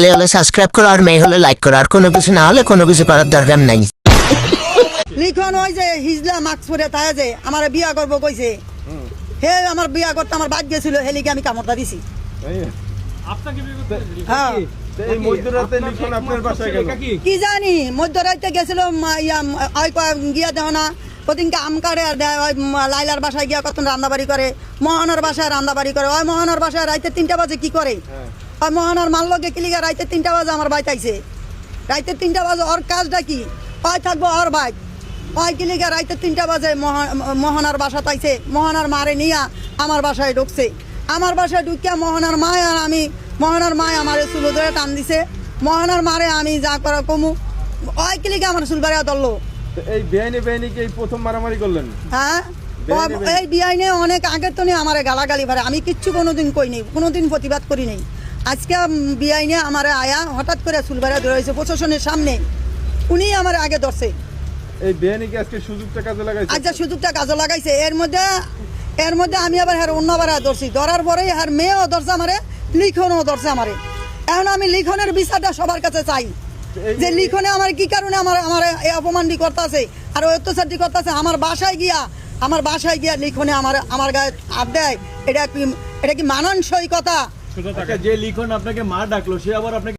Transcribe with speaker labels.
Speaker 1: হলে সাবস্ক্রাইব করো আর মেয়ে হলে লাইক করো, আর কোনো কিছু না হলে কোনো কিছু করার দরকার নাই।
Speaker 2: লিখন ওই যে হিজলা মাস্ক পরে তাই যে আমার বিয়া করবো কইছে, হে আমার বিয়া করতে আমার বাদ গেছিল, হেলিকে আমি কামড়টা দিছি। হ্যাঁ
Speaker 3: এই মধ্যরাতে লিখন আপনার বাসায় গেল
Speaker 2: কি জানি মধ্যরাতে গেছিল গিয়া দেও না প্রতিদিনকে আম কাটে আর দেয়, ওই লাইলার বাসায় গিয়া কত রান্দাবাড়ি করে, মহানার বাসায় রান্দাবাড়ি করে, ওই মহানার বাসায় রাইতে 3টা বাজে কি করে, ওই মহানার মাল্লকে কিলিগা রাইতে 3টা বাজে আমার বাইতে আইছে, রাইতে 3টা বাজে ওর কাজটা কি, ওই থাকবো ওর বাইক, ওই কিলিগা রাইতে 3টা বাজে মহানার বাসা তাইছে, মহানার মারে নিয়া আমার বাসায় ঢুকছে, আমার বাসায় ঢুকিয়া মহানার মায় আর আমি, মহানার মায় আমার চুল ধরে টান দিছে, মহানার মারে আমি যা করা কমু, ওই কিলিগা আমার চুল বাড়িয়া ধরলো।
Speaker 3: এই বেআইনি এই প্রথম মারামারি করলেন?
Speaker 2: হ্যাঁ এই বিআইনে অনেক আগের তো আমার গালাগালি ভারে, আমি কিচ্ছু কোনোদিন কই নেই, কোনোদিন প্রতিবাদ করি নেই। আজকে বিআইনে আমার আয়া হঠাৎ করে চুলবাড়া ধরেছে প্রশাসনের সামনে, উনি আমার আগে ধরছে।
Speaker 3: এই বেআইনিকে আজকে সুযোগটা কাজে লাগাইছে?
Speaker 2: আচ্ছা সুযোগটা কাজে লাগাইছে, এর মধ্যে আমি আবার হ্যাঁ অন্যবার ধরছি, ধরার পরেই হ্যাঁ মেয়েও ধরছে আমারে, লিখনও ধরছে আমারে। এখন আমি লিখনের বিচারটা সবার কাছে চাই, যে লিখনে আমার কি কারণে আমার এই অপমানটি করতেছে আর অত্যাচারটি করতেছে, আমার বাসায় গিয়া লিখনে আমার গায়ে হাত দেয়, এটা কি মানানসই কথা?
Speaker 4: যে লিখন আপনাকে মা ডাকলো সে আবার আপনাকে